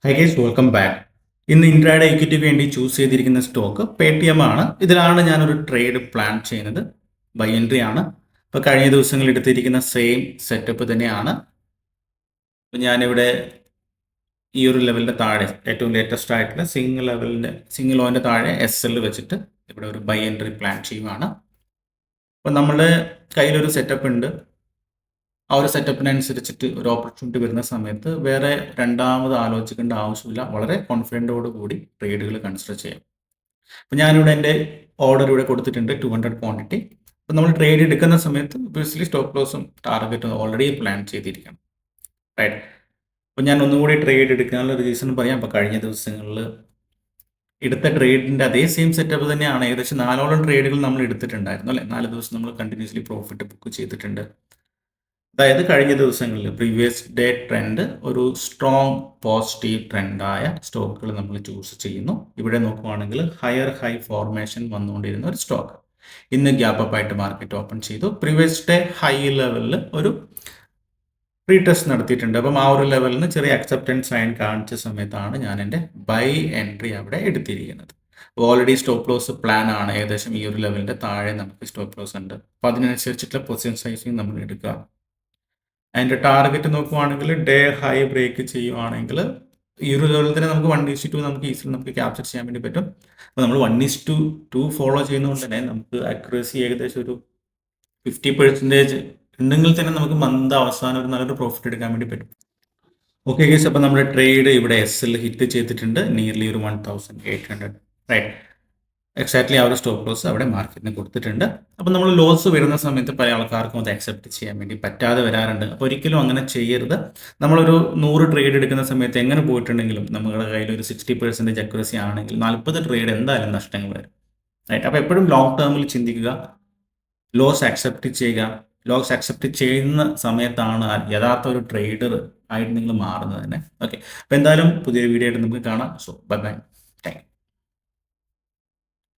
High guys, welcome back. ഇന്ന് intraday ഇക്വിറ്റിക്ക് വേണ്ടി choose ചെയ്തിരിക്കുന്ന സ്റ്റോക്ക് പേടിഎം ആണ്. ഇതിലാണ് ഞാനൊരു ട്രേഡ് പ്ലാൻ ചെയ്യുന്നത്. ബൈ എൻട്രി ആണ്. ഇപ്പോൾ കഴിഞ്ഞ ദിവസങ്ങളിൽ എടുത്തിരിക്കുന്ന സെയിം സെറ്റപ്പ് തന്നെയാണ്. അപ്പോൾ ഞാനിവിടെ ഈ ഒരു ലെവലിൻ്റെ താഴെ ഏറ്റവും ലേറ്റസ്റ്റ് ആയിട്ടുള്ള സിംഗിൾ ലോൻ്റെ താഴെ SL വെച്ചിട്ട് ഇവിടെ ഒരു ബൈ എൻട്രി പ്ലാൻ ചെയ്യുവാണ്. അപ്പോൾ നമ്മുടെ കയ്യിലൊരു സെറ്റപ്പ് ഉണ്ട്. ആ ഒരു സെറ്റപ്പിനനുസരിച്ചിട്ട് ഒരു ഓപ്പർച്യൂണിറ്റി വരുന്ന സമയത്ത് വേറെ രണ്ടാമത് ആലോചിക്കേണ്ട ആവശ്യമില്ല. വളരെ കോൺഫിഡൻറ്റോട് കൂടി ട്രേഡുകൾ കൺസിഡർ ചെയ്യാം. അപ്പോൾ ഞാനിവിടെ എൻ്റെ ഓർഡർ ഇവിടെ കൊടുത്തിട്ടുണ്ട് 200 ക്വാണ്ടിറ്റി. അപ്പോൾ നമ്മൾ ട്രേഡ് എടുക്കുന്ന സമയത്ത് ഒബ്വിയസ്ലി സ്റ്റോപ്പ് ലോസും ടാർഗറ്റും ഓൾറെഡി പ്ലാൻ ചെയ്തിരിക്കണം, റൈറ്റ്? അപ്പോൾ ഞാൻ ഒന്നുകൂടി ട്രേഡ് എടുക്കാനുള്ള റീസൺ പറയാം. അപ്പോൾ കഴിഞ്ഞ ദിവസങ്ങളിൽ എടുത്ത ട്രേഡിൻ്റെ അതേ സെയിം സെറ്റപ്പ് തന്നെയാണ്. ഏകദേശം 4ഓളം ട്രേഡുകൾ നമ്മൾ എടുത്തിട്ടുണ്ടായിരുന്നു അല്ലേ? 4 ദിവസം നമ്മൾ കണ്ടിന്യൂസ്ലി പ്രോഫിറ്റ് ബുക്ക് ചെയ്തിട്ടുണ്ട്. അതായത് കഴിഞ്ഞ ദിവസങ്ങളിൽ പ്രീവിയസ് ഡേ ട്രെൻഡ് ഒരു സ്ട്രോങ് പോസിറ്റീവ് ട്രെൻഡായ സ്റ്റോക്കുകൾ നമ്മൾ ചൂസ് ചെയ്യുന്നു. ഇവിടെ നോക്കുവാണെങ്കിൽ ഹയർ ഹൈ ഫോർമേഷൻ വന്നുകൊണ്ടിരുന്ന ഒരു സ്റ്റോക്ക് ഇന്ന് ഗ്യാപ്പ് അപ്പ് ആയിട്ട് മാർക്കറ്റ് ഓപ്പൺ ചെയ്തു. പ്രീവിയസ് ഡേ ഹൈ ലെവലിൽ ഒരു റീടെസ്റ്റ് നടത്തിയിട്ടുണ്ട്. അപ്പം ആ ഒരു ലെവലിൽ നിന്ന് ചെറിയ അക്സെപ്റ്റൻസ് സൈൻ കാണിച്ച സമയത്താണ് ഞാൻ എൻ്റെ ബൈ എൻട്രി അവിടെ എടുത്തിരിക്കുന്നത്. ഓൾറെഡി സ്റ്റോപ്പ് ലോസ് പ്ലാൻ ആണ്. ഏകദേശം ഈ ഒരു ലെവലിൻ്റെ താഴെ നമുക്ക് സ്റ്റോപ്പ് ലോസ് ഉണ്ട്. അപ്പോൾ അതിനനുസരിച്ചിട്ടുള്ള പൊസിഷൻ സൈസിങ് നമ്മൾ എടുക്കുക. അതിൻ്റെ ടാർഗറ്റ് നോക്കുവാണെങ്കിൽ ഡേ ഹൈ ബ്രേക്ക് ചെയ്യുവാണെങ്കിൽ ഈ ഒരു ലെവലിൽ തന്നെ നമുക്ക് 1:2 നമുക്ക് ഈസിലി നമുക്ക് ക്യാപ്ചർ ചെയ്യാൻ വേണ്ടി പറ്റും. അപ്പോൾ നമ്മൾ 1:2 ഫോളോ ചെയ്യുന്നതുകൊണ്ട് തന്നെ നമുക്ക് അക്യുറസി ഏകദേശം ഒരു 50% ഉണ്ടെങ്കിൽ തന്നെ നമുക്ക് മന്ത് അവസാനം ഒരു നല്ലൊരു പ്രോഫിറ്റ് എടുക്കാൻ വേണ്ടി പറ്റും. ഓക്കെ ഗൈസ്, അപ്പോൾ നമ്മുടെ ട്രേഡ് ഇവിടെ SL ഹിറ്റ് ചെയ്തിട്ടുണ്ട്. നിയർലി ഒരു 1800, റൈറ്റ്? എക്സാക്ട്ലി ആ ഒരു സ്റ്റോപ്പ് ലോസ് അവിടെ മാർക്കറ്റിന് കൊടുത്തിട്ടുണ്ട്. അപ്പോൾ നമ്മൾ ലോസ് വരുന്ന സമയത്ത് പല ആൾക്കാർക്കും അത് അക്സെപ്റ്റ് ചെയ്യാൻ വേണ്ടി പറ്റാതെ വരാറുണ്ട്. അപ്പോൾ ഒരിക്കലും അങ്ങനെ ചെയ്യരുത്. നമ്മളൊരു 100 ട്രേഡ് എടുക്കുന്ന സമയത്ത് എങ്ങനെ പോയിട്ടുണ്ടെങ്കിലും നമ്മുടെ കയ്യിൽ ഒരു 60% അക്യുറസി ആണെങ്കിൽ 40 ട്രേഡ് എന്തായാലും നഷ്ടങ്ങൾ വരും, റൈറ്റ്? അപ്പോൾ എപ്പോഴും ലോങ് ടേമിൽ ചിന്തിക്കുക, ലോസ് അക്സെപ്റ്റ് ചെയ്യുക. ലോസ് അക്സെപ്റ്റ് ചെയ്യുന്ന സമയത്താണ് യഥാർത്ഥ ഒരു ട്രേഡർ ആയിട്ട് നിങ്ങൾ മാറുന്നത് തന്നെ. ഓക്കെ, അപ്പോൾ എന്തായാലും പുതിയൊരു വീഡിയോ ആയിട്ട് നമുക്ക് കാണാം. So bye bye, thank you.